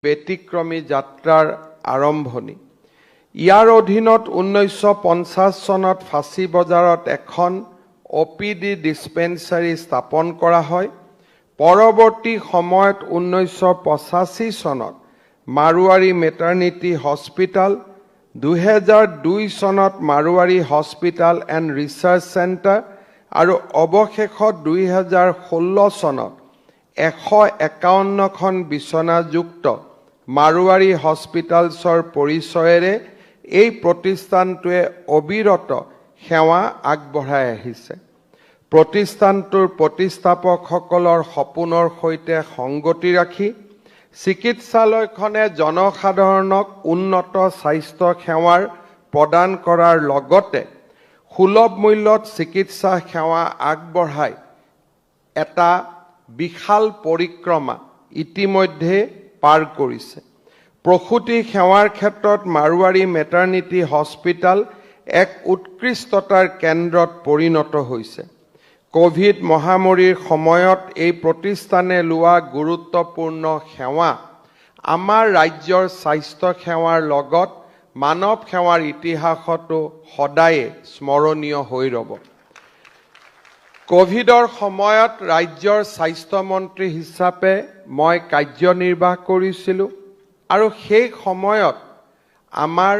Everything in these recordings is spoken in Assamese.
ব্যতিক্ৰমী যাত্ৰাৰ আৰম্ভণি। ইয়াৰ অধীনত 1950 চনত ফাঁচী বজাৰত এখন OPD ডিস্পেন্সাৰী স্থাপন কৰা হয়। পৰৱৰ্তী সময়ত 1985 চনত মাৰোৱাৰী মেটাৰ্নিটি হস্পিটাল, 2002 চনত Marwari hospital and research centre আৰু অৱশেষত 2016 চনত 151খন বিচনাযুক্ত মাৰোৱাৰী হস্পিটালছৰ পৰিচয়েৰে এই প্ৰতিষ্ঠানটোৱে অবিৰত সেৱা আগবঢ়াই আহিছে। প্ৰতিষ্ঠানটোৰ প্ৰতিষ্ঠাপকসকলৰ সপোনৰ সৈতে সংগতি ৰাখি চিকিৎসালয়খনে জনসাধাৰণক উন্নত স্বাস্থ্য সেৱাৰ প্ৰদান কৰাৰ লগতে সুলভ মূল্যত চিকিৎসা সেৱা আগবঢ়াই এটা বিশাল পৰিক্ৰমা ইতিমধ্যে পাৰ কৰিছে। প্ৰসূতি সেৱাৰ ক্ষেত্ৰত মাৰোৱাৰী মেটাৰ্নিটি হস্পিটাল এক উৎকৃষ্টতাৰ কেন্দ্ৰত পৰিণত হৈছে। কোভিড মহামাৰীৰ সময়ত এই প্ৰতিষ্ঠানে লোৱা গুৰুত্বপূৰ্ণ সেৱা আমাৰ ৰাজ্যৰ স্বাস্থ্য সেৱাৰ লগত মানৱ সেৱাৰ ইতিহাসতো সদায়ে স্মৰণীয় হৈ ৰব। কোভিডৰ সময়ত ৰাজ্যৰ স্বাস্থ্যমন্ত্ৰী হিচাপে মই কাৰ্যনিৰ্বাহ কৰিছিলোঁ আৰু সেই সময়ত আমাৰ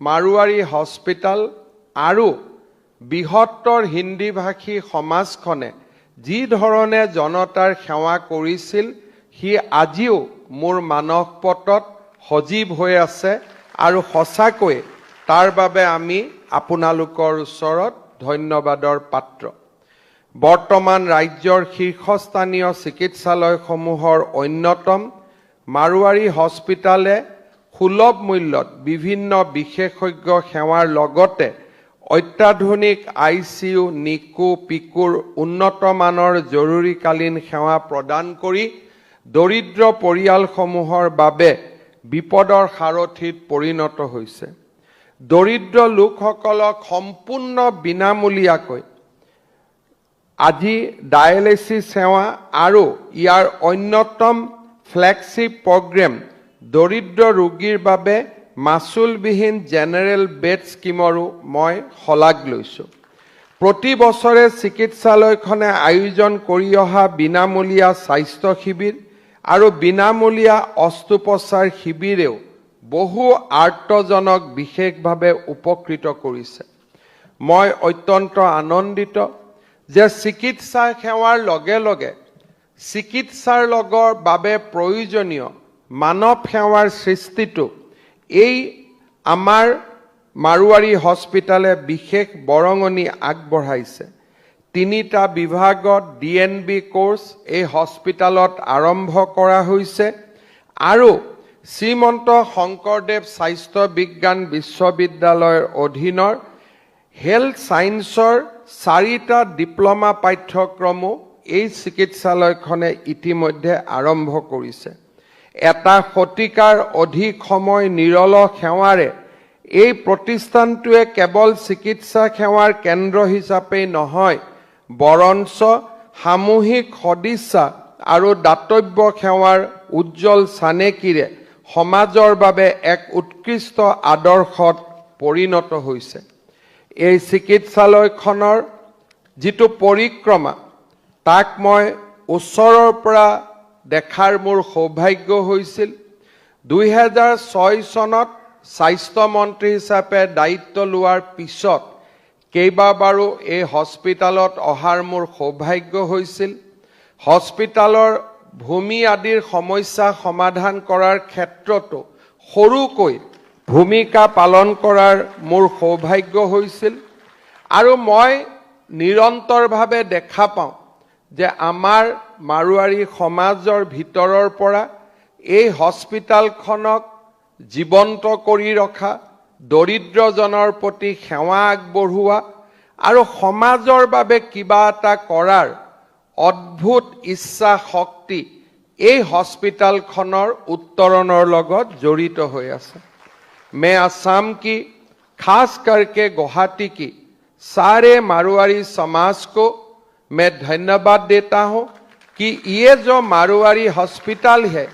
মাৰোৱাৰী হস্পিটাল আৰু বৃহত্তৰ হিন্দীভাষী সমাজখনে যি ধৰণে জনতাৰ সেৱা কৰিছিল সি আজিও মোৰ মানসপটত সজীৱ হৈ আছে আৰু সঁচাকৈ তাৰ বাবে আমি আপোনালোকৰ ওচৰত ধন্যবাদৰ পাত্ৰ। বৰ্তমান ৰাজ্যৰ শীৰ্ষস্থানীয় চিকিৎসালয়সমূহৰ অন্যতম মাৰোৱাৰী হস্পিটালে সুলভ মূল্যত বিভিন্ন বিশেষজ্ঞ সেৱাৰ লগতে অত্যাধুনিক ICU, NICU, PICUৰ উন্নত মানৰ জৰুৰীকালীন সেৱা প্ৰদান কৰি দৰিদ্ৰ পৰিয়ালসমূহৰ বাবে বিপদৰ সাৰথীত পৰিণত হৈছে। দৰিদ্ৰ লোকসকলক সম্পূৰ্ণ বিনামূলীয়াকৈ আজি ডায়েলিচিছ সেৱা আৰু ইয়াৰ অন্যতম ফ্লেগশ্বিপ প্ৰগ্ৰেম দৰিদ্ৰ ৰোগীৰ বাবে মাচুলবিহীন জেনেৰেল বেড স্কিমৰো মই শলাগ লৈছোঁ। প্ৰতি বছৰে চিকিৎসালয়খনে আয়োজন কৰি অহা বিনামূলীয়া স্বাস্থ্য শিবিৰ আৰু বিনামূলীয়া অস্ত্ৰোপচাৰ শিবিৰেও বহু আৰ্তজনক বিশেষভাৱে উপকৃত কৰিছে। মই অত্যন্ত আনন্দিত যে চিকিৎসা সেৱাৰ লগে লগে চিকিৎসাৰ লগৰ বাবে প্ৰয়োজনীয় মানৱ সেৱাৰ সৃষ্টিটো এই আমাৰ মাৰোৱাৰী হস্পিটালে বিশেষ বৰঙণি আগবঢ়াইছে। 3টা বিভাগত DNB কোৰ্চ এই হস্পিটালত আৰম্ভ কৰা হৈছে আৰু শ্ৰীমন্ত শংকৰদেৱ স্বাস্থ্য বিজ্ঞান বিশ্ববিদ্যালয়ৰ অধীনৰ হেল্থ ছায়েন্সৰ 4টা ডিপ্ল'মা পাঠ্যক্ৰমো এই চিকিৎসালয়খনে ইতিমধ্যে আৰম্ভ কৰিছে। এটা শতিকাৰ অধিক সময় নিৰলস সেৱাৰে এই প্ৰতিষ্ঠানটোৱে কেৱল চিকিৎসা সেৱাৰ কেন্দ্ৰ হিচাপেই নহয়, বৰঞ্চ সামূহিক সদিচ্ছা আৰু দাতব্য সেৱাৰ উজ্জ্বল চানেকিৰে সমাজৰ বাবে এক উৎকৃষ্ট আদৰ্শত পৰিণত হৈছে। এই চিকিৎসালয়খনৰ যিটো পৰিক্ৰমা তাক মই ওচৰৰ পৰা দেখাৰ মোৰ সৌভাগ্য হৈছিল। 2006 চনত স্বাস্থ্যমন্ত্ৰী হিচাপে দায়িত্ব লোৱাৰ পিছত কেইবাবাৰো এই হস্পিটালত অহাৰ মোৰ সৌভাগ্য হৈছিল। হস্পিটালৰ ভূমি আদিৰ সমস্যা সমাধান কৰাৰ ক্ষেত্ৰতো সৰুকৈ ভূমিকা পালন কৰাৰ মোৰ সৌভাগ্য হৈছিল আৰু মই নিৰন্তৰভাৱে দেখা পাওঁ যে আমাৰ মাৰোৱাৰী সমাজৰ ভিতৰৰ পৰা এই হস্পিটালখনক জীৱন্ত কৰি ৰখা, দৰিদ্ৰজনৰ প্ৰতি সেৱা আগবঢ়োৱা আৰু সমাজৰ বাবে কিবা এটা কৰাৰ অদ্ভুত ইচ্ছা শক্তি এই হস্পিটালখনৰ উত্তৰণৰ লগত জড়িত হৈ আছে। मैं असम की खास करके गुवाहाटी की सारे मारवाड़ी समाज को मैं धन्यवाद देता हूं कि ये जो मारवाड़ी हॉस्पिटल है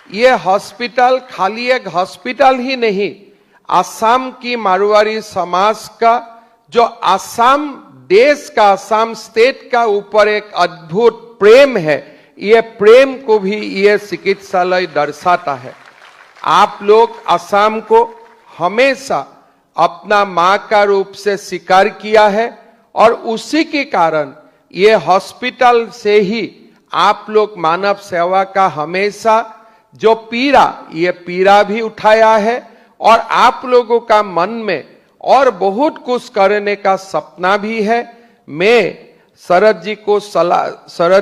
ये हॉस्पिटल खाली एक हॉस्पिटल ही नहीं, असम की मारवाड़ी समाज का जो असम देश का, असम स्टेट का ऊपर एक अद्भुत प्रेम है, ये प्रेम को भी ये चिकित्सालय दर्शाता है। आप लोग असम को हमेशा अपना मां का रूप से स्वीकार किया है और उसी के कारण ये हॉस्पिटल से ही आप लोग मानव सेवा का हमेशा जो पीड़ा, ये पीड़ा भी उठाया है और आप लोगों का मन में और बहुत कुछ करने का सपना भी है। मैं शरद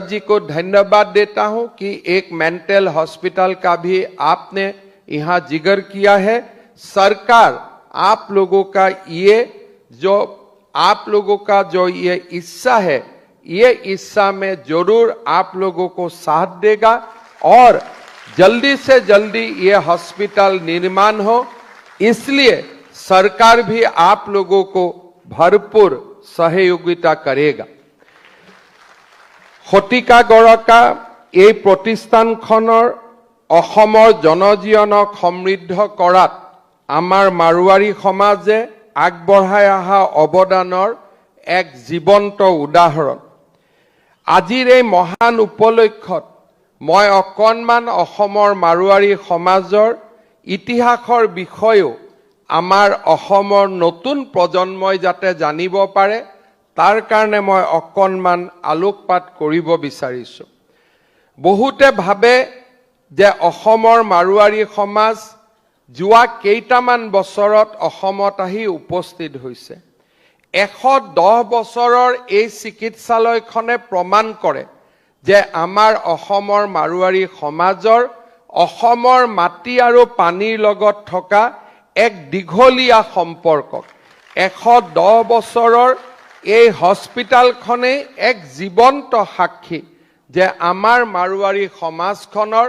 जी को धन्यवाद देता हूं कि एक मेंटल हॉस्पिटल का भी आपने यहां जिक्र किया है। सरकार आप लोगों का ये हिस्सा है, ये हिस्सा में जरूर आप लोगों को साथ देगा और जल्दी से जल्दी ये हॉस्पिटल निर्माण हो, इसलिए सरकार भी आप लोगों को भरपूर सहयोगिता करेगा। शतिका गरका এই প্ৰতিষ্ঠানখনৰ অসমৰ জনজীৱনক সমৃদ্ধ কৰাত আমাৰ মাৰোৱাৰী সমাজে আগবঢ়াই অহা অৱদানৰ এক জীৱন্ত উদাহৰণ। আজিৰ এই মহান উপলক্ষত মই অকণমান অসমৰ মাৰোৱাৰী সমাজৰ ইতিহাসৰ বিষয়েও আমাৰ অসমৰ নতুন প্ৰজন্মই যাতে জানিব পাৰে তাৰ কাৰণে মই অকণমান আলোকপাত কৰিব বিচাৰিছো। বহুতে ভাবে যে অসমৰ মাৰোৱাৰী সমাজ যোৱা কেইটামান বছৰত অসমত আহি উপস্থিত হৈছে। 110 বছৰৰ এই চিকিৎসালয়খনে প্ৰমাণ কৰে যে আমাৰ অসমৰ মাৰোৱাৰী সমাজৰ অসমৰ মাটি আৰু পানীৰ লগত থকা এক দীঘলীয়া সম্পৰ্ক। 110 বছৰৰ এই হস্পিটালখনে এক জীৱন্ত সাক্ষী যে আমাৰ মাৰোৱাৰী সমাজখনৰ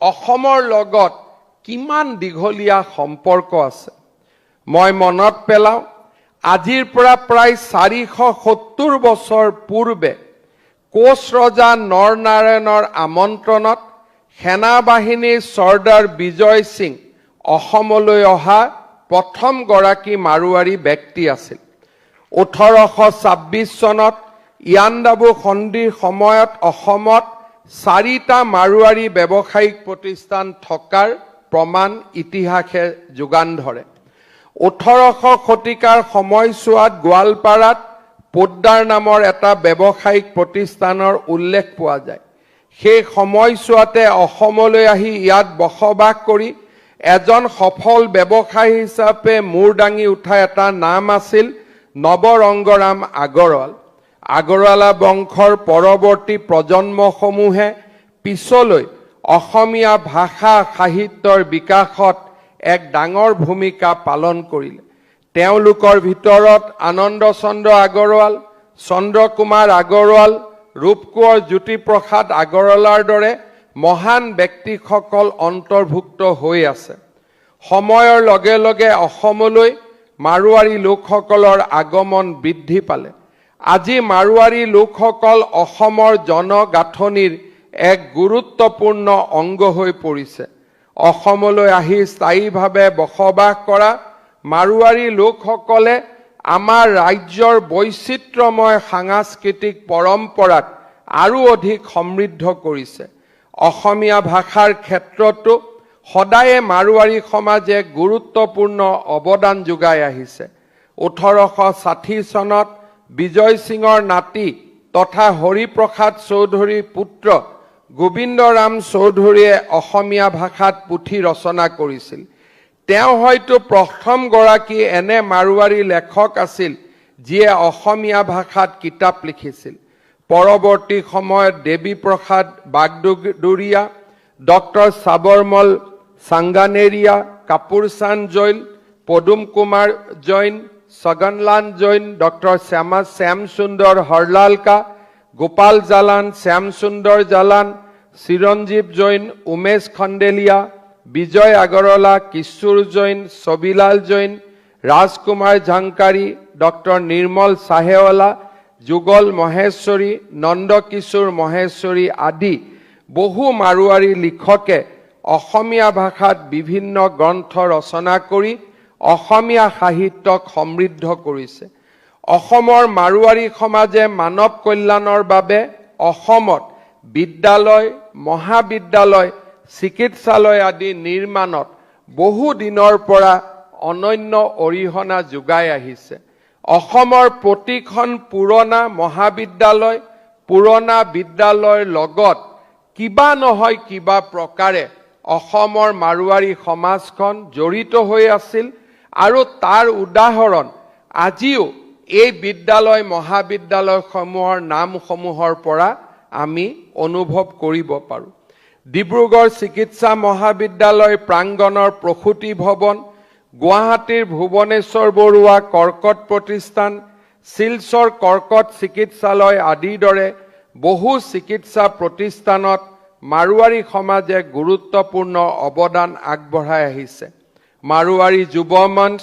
অসমৰ লগত কিমান দীঘলীয়া সম্পৰ্ক আছে। মই মনত পেলাও, আজিৰ পৰা প্ৰায় 470 বছৰ পূৰ্বে কোচ ৰজা নৰনাৰায়ণৰ আমন্ত্ৰণত সেনা বাহিনীৰ চৰ্দাৰ বিজয় সিং অসমলৈ অহা প্ৰথম গৰাকী মাৰোৱাৰী ব্যক্তি আছিল। 1826 চনত ইয়াণ্ডাবু সন্ধিৰ সময়ত অসমত 4টা মাৰোৱাৰী ব্যৱসায়িক প্ৰতিষ্ঠান থকাৰ প্ৰমাণ ইতিহাসে যোগান ধৰে। 1800 শতিকাৰ সময়ছোৱাত গোৱালপাৰাত পোদ্দাৰ নামৰ এটা ব্যৱসায়িক প্ৰতিষ্ঠানৰ উল্লেখ পোৱা যায়। সেই সময়ছোৱাতে অসমলৈ আহি ইয়াত বসবাস কৰি এজন সফল ব্যৱসায়ী হিচাপে মূৰ দাঙি উঠা এটা নাম আছিল নৱৰংগৰাম আগৰৱাল। আগৰৱালা বংশৰ পৰৱৰ্তী প্ৰজন্মসমূহে পিছলৈ অসমীয়া ভাষা সাহিত্যৰ বিকাশত এক ডাঙৰ ভূমিকা পালন কৰিলে। তেওঁলোকৰ ভিতৰত আনন্দ চন্দ্ৰ আগৰৱাল, চন্দ্ৰ কুমাৰ আগৰৱাল, ৰূপকোঁৱৰ জ্যোতিপ্ৰসাদ আগৰৱালাৰ দৰে মহান ব্যক্তিসকল অন্তৰ্ভুক্ত হৈ আছে। সময়ৰ লগে লগে অসমলৈ মাৰোৱাৰী লোকসকলৰ আগমন বৃদ্ধি পালে। আজি মাৰোৱাৰী লোকসকল অসমৰ জনগাঁথনিৰ এক গুৰুত্বপূৰ্ণ অংগ হৈ পৰিছে। অসমলৈ আহি স্থায়ীভাৱে বসবাস কৰা মাৰোৱাৰী লোকসকলে আমাৰ ৰাজ্যৰ বৈচিত্ৰ্যময় সাংস্কৃতিক পৰম্পৰাক আৰু অধিক সমৃদ্ধ কৰিছে। অসমীয়া ভাষাৰ ক্ষেত্ৰতো সদায়ে মাৰোৱাৰী সমাজে গুৰুত্বপূৰ্ণ অৱদান যোগাই আহিছে। 1860 চনত বিজয় সিঙৰ নাতি তথা হৰিপ্ৰসাদ চৌধুৰীৰ পুত্ৰ গোবিন্দৰাম চৌধুৰীয়ে অসমীয়া ভাষাত পুথি ৰচনা কৰিছিল। তেওঁ হয়তো প্ৰথম গৰাকী এনে মাৰোৱাৰী লেখক আছিল যিয়ে অসমীয়া ভাষাত কিতাপ লিখিছিল। পৰৱৰ্তী সময়ত দেৱী প্ৰসাদ বাগদুৰীয়া, ডক্টৰ সাবৰমল সাংগানেৰিয়া, কাপুৰচান্দ জৈন, পদুম কুমাৰ জৈন, ছগনলাল জৈন, ডক্টৰ শ্যাম সুন্দৰ হৰলালকা, গোপাল জালান, শ্যাম সুন্দৰ জালান, চিৰঞ্জীৱ জৈন, উমেশ খণ্ডেলিয়া, বিজয় আগৰৱালা, কিশোৰ জৈন, ছবিলাল জৈন, ৰাজকুমাৰ ঝাংকাৰী, ডক্টৰ নিৰ্মল চাহেৱালা, যুগল মহেশ্বৰী, নন্দকিশোৰ মহেশ্বৰী আদি বহু মাৰোৱাৰী লিখকে অসমীয়া ভাষাত বিভিন্ন গ্ৰন্থ ৰচনা কৰি অসমীয়া সাহিত্যক সমৃদ্ধ কৰিছে। অসমৰ মাৰোৱাৰী সমাজে মানৱ কল্যাণৰ বাবে অসমত বিদ্যালয়, মহাবিদ্যালয়, চিকিৎসালয় আদি নিৰ্মাণত বহু দিনৰ পৰা অনন্য অৰিহণা যোগাই আহিছে। অসমৰ প্ৰতিখন পুৰণা মহাবিদ্যালয়, পুৰণা বিদ্যালয়ৰ লগত কিবা নহয় কিবা প্ৰকাৰে অসমৰ মাৰোৱাৰী সমাজখন জড়িত হৈ আছিল আৰু তাৰ উদাহৰণ আজিও এই বিদ্যালয় মহাবিদ্যালয়সমূহৰ নামসমূহৰ পৰা আমি অনুভৱ কৰিব পাৰোঁ। ডিব্ৰুগড় চিকিৎসা মহাবিদ্যালয় প্ৰাংগণৰ প্ৰসূতি ভৱন, গুৱাহাটীৰ ভুৱনেশ্বৰ বৰুৱা কৰ্কট প্ৰতিষ্ঠান, শিলচৰ কৰ্কট চিকিৎসালয় আদিৰ দৰে বহু চিকিৎসা প্ৰতিষ্ঠানত মাৰোৱাৰী সমাজে গুৰুত্বপূৰ্ণ অৱদান আগবঢ়াই আহিছে। মাৰোৱাৰী যুৱ মঞ্চ,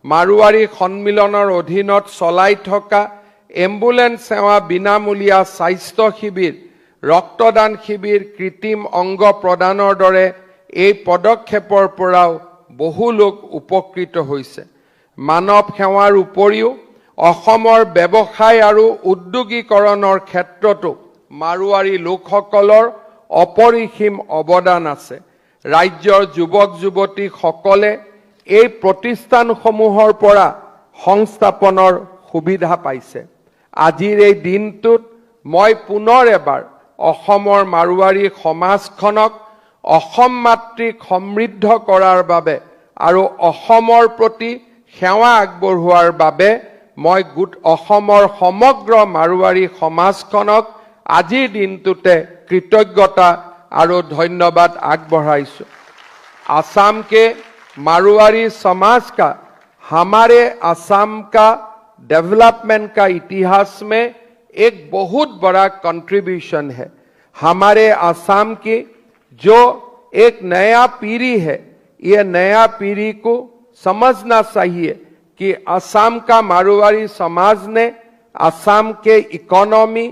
মাৰোৱাৰী সন্মিলনৰ অধীনত চলাই থকা এম্বুলেন্স সেৱা, বিনামূলীয়া স্বাস্থ্য শিবিৰ, ৰক্তদান শিবিৰ, কৃত্ৰিম অংগ প্ৰদানৰ দৰে এই পদক্ষেপৰ পৰাও বহু লোক উপকৃত হৈছে। মানৱ সেৱাৰ উপৰিও অসমৰ ব্যৱসায় আৰু উদ্যোগীকৰণৰ ক্ষেত্ৰতো মাৰোৱাৰী লোকসকলৰ অপৰিসীম অৱদান আছে। ৰাজ্যৰ যুৱক যুৱতীসকলে এই প্ৰতিষ্ঠানসমূহৰ পৰা সংস্থাপনৰ সুবিধা পাইছে। আজিৰ এই দিনটোত মই পুনৰ এবাৰ অসমৰ মাৰোৱাৰী সমাজখনক অসম মাতৃক সমৃদ্ধ কৰাৰ বাবে আৰু অসমৰ প্ৰতি সেৱা আগবঢ়োৱাৰ বাবে মই অসমৰ সমগ্ৰ মাৰোৱাৰী সমাজখনক আজিৰ দিনটোতে কৃতজ্ঞতা আৰু ধন্যবাদ আগবঢ়াইছোঁ। आसाम के मारवाड़ी समाज का हमारे आसाम का डेवलपमेंट का इतिहास में एक बहुत बड़ा कंट्रीब्यूशन है। हमारे आसाम की जो एक नया पीढ़ी है, ये नया पीढ़ी को समझना चाहिए कि आसाम का मारवाड़ी समाज ने आसाम के इकोनॉमी,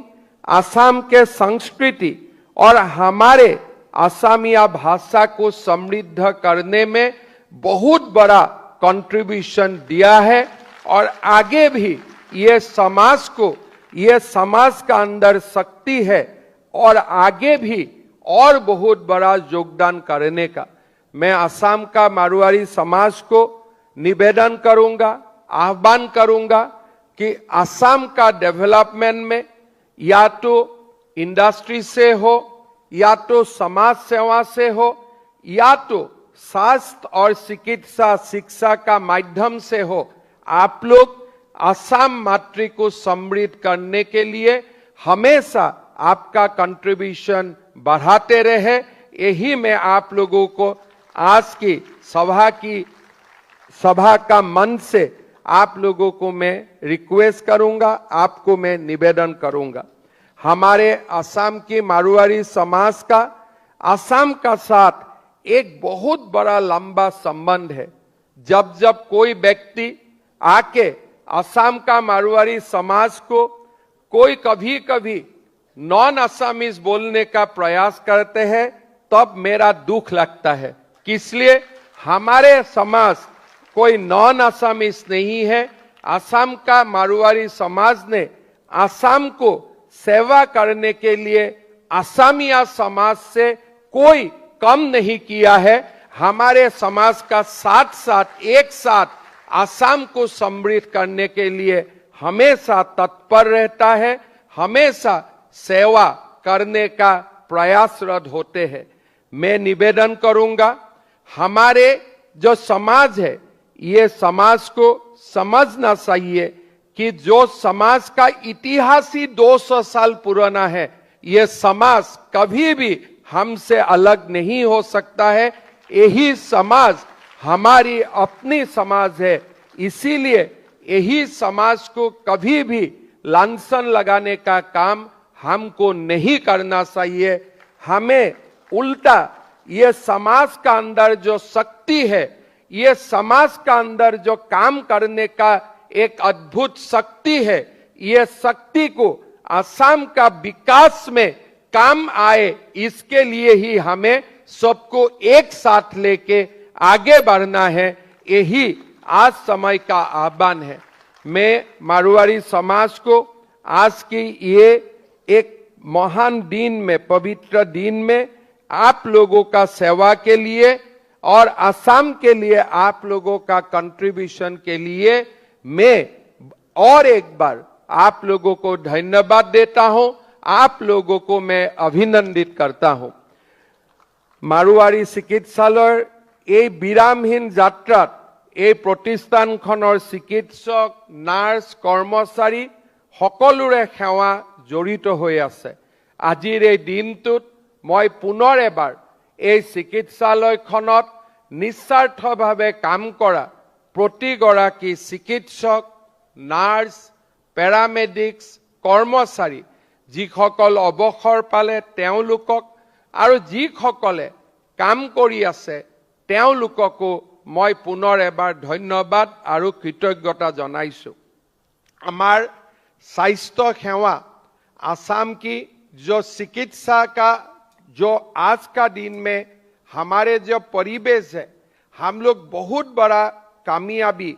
आसाम के संस्कृति और हमारे असमिया भाषा को समृद्ध करने में बहुत बड़ा कंट्रीब्यूशन दिया है और आगे भी ये समाज का अंदर शक्ति है और आगे भी और बहुत बड़ा योगदान करने का मैं असम का मारवाड़ी समाज को निवेदन करूंगा, आह्वान करूंगा कि असम का डेवलपमेंट में या तो इंडस्ट्री से हो, या तो समाज सेवा से हो, या तो स्वास्थ्य और चिकित्सा शिक्षा का माध्यम से हो, आप लोग असम मातृ को समृद्ध करने के लिए हमेशा आपका कंट्रीब्यूशन बढ़ाते रहे। यही मैं आप लोगों को आज की सभा का मन से आप लोगों को मैं रिक्वेस्ट करूंगा, आपको मैं निवेदन करूंगा। हमारे असम की मारवाड़ी समाज का असम का साथ एक बहुत बड़ा लंबा संबंध है। जब जब कोई व्यक्ति आके असम का मारवाड़ी समाज को कोई कभी कभी नॉन असमीज बोलने का प्रयास करते हैं, तब मेरा दुख लगता है। इसलिए हमारे समाज कोई नॉन असमीज नहीं है। असम का मारवाड़ी समाज ने असम को सेवा करने के लिए असमिया समाज से कोई कम नहीं किया है। हमारे समाज का साथ साथ एक साथ असम को समृद्ध करने के लिए हमेशा तत्पर रहता है, हमेशा सेवा करने का प्रयासरत होते हैं। मैं निवेदन करूंगा, हमारे जो समाज है, ये समाज को समझना चाहिए कि जो समाज का इतिहास ही 200 साल पुराना है, ये समाज कभी भी हमसे अलग नहीं हो सकता है। यही समाज हमारी अपनी समाज है, इसीलिए यही समाज को कभी भी लांछन लगाने का काम हमको नहीं करना चाहिए। हमें उल्टा ये समाज का अंदर जो शक्ति है, ये समाज का अंदर जो काम करने का एक अद्भुत शक्ति है, ये शक्ति को असम का विकास में काम आए, इसके लिए ही हमें सबको एक साथ लेके आगे बढ़ना है, यही आज समय का आह्वान है। मैं मारवाड़ी समाज को आज की ये एक महान दिन में, पवित्र दिन में आप लोगों का सेवा के लिए और असम के लिए आप लोगों का कंट्रीब्यूशन के लिए मैं और एक बार आप लोगों को धन्यवाद देता हूं, आप लोगों को मैं अभिनंदित करता हूं। मारवाड़ी चिकित्सालय এই বিরামহীন যাত্রাত এই প্ৰতিষ্ঠানখনৰ চিকিৎসক, নাৰ্ছ, কৰ্মচাৰী সকলোৰে সেৱা জড়িত হৈ আছে। আজিৰ এই দিনটোত মই পুনৰ এবাৰ এই চিকিৎসালয়খনত নিস্বাৰ্থভাৱে কাম কৰা প্ৰতিগৰাকী চিকিৎসক, নাৰ্ছ, পেৰামেডিক্স, কৰ্মচাৰী যিসকল অৱসৰ পালে তেওঁলোকক আৰু যিসকলে কাম কৰি আছে তেওঁলোককো মই পুনৰ এবাৰ ধন্যবাদ আৰু কৃতজ্ঞতা জনাইছো। हमार स्वास्थ्य सेवा असम की जो चिकित्सा का जो आज का दिन में हमारे जो परिवेश है, हम लोग बहुत बड़ा कामयाबी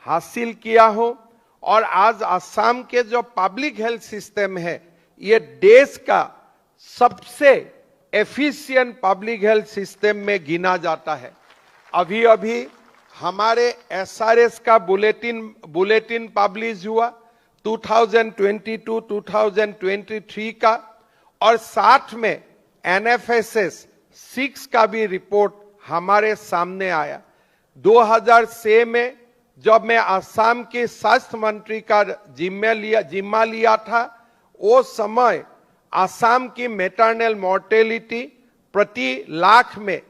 हासिल किया हो और आज असम के जो पब्लिक हेल्थ सिस्टम है ये देश का सबसे एफिशिएंट पब्लिक हेल्थ सिस्टम में गिना जाता है। अभी अभी हमारे एसआरएस का बुलेटिन पब्लिश हुआ 2022-2023 का, और साथ में एनएफएसएस 6 का भी रिपोर्ट हमारे सामने आया। 2006 में जब मैं असम के स्वास्थ्य मंत्री का जिम्मा लिया था, वो समय असम की मैटरनल मोर्टेलिटी प्रति लाख में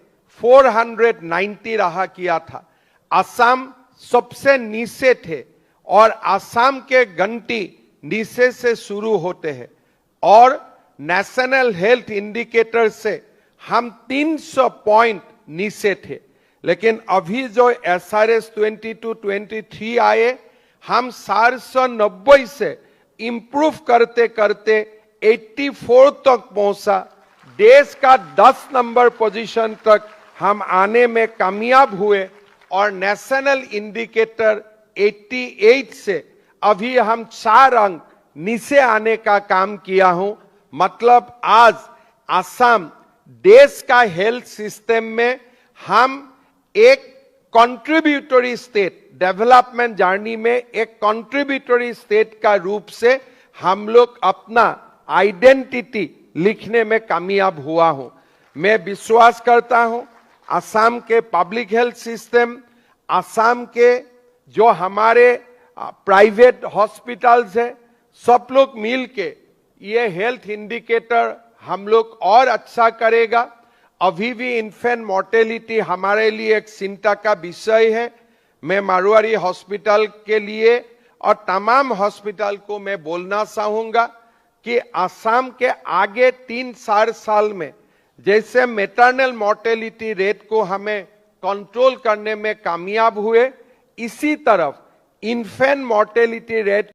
490 रहा किया था। असम सबसे नीचे थे और असम के घंटी नीचे से शुरू होते हैं और नेशनल हेल्थ इंडिकेटर से हम 300 पॉइंट नीचे थे। लेकिन अभी जो एसआरएस 22-23 आए, हम 490 से इंप्रूव करते करते 84 तक पहुंचा। देश का 10 नंबर पोजीशन तक हम आने में कामयाब हुए और नेशनल इंडिकेटर 88 से अभी हम 4 अंक नीचे आने का काम किया हूं। मतलब आज असम देश का हेल्थ सिस्टम में हम एक कंट्रीब्यूटरी स्टेट, डेवलपमेंट जर्नी में एक कंट्रीब्यूटरी स्टेट का रूप से हम लोग अपना आइडेंटिटी लिखने में कामयाब हुआ हूं। मैं विश्वास करता हूं असम के पब्लिक हेल्थ सिस्टम, असम के जो हमारे प्राइवेट हॉस्पिटल्स है, सब लोग मिलके ये हेल्थ इंडिकेटर हम लोग और अच्छा करेगा। अभी भी इन्फेंट मोर्टेलिटी हमारे लिए एक चिंता का विषय है। मैं मारवाड़ी हॉस्पिटल के लिए और तमाम हॉस्पिटल को मैं बोलना चाहूंगा कि असम के आगे 3-4 साल में जैसे मैटरनल मोर्टेलिटी रेट को हमें कंट्रोल करने में कामयाब हुए, इसी तरफ इन्फेंट मोर्टेलिटी रेट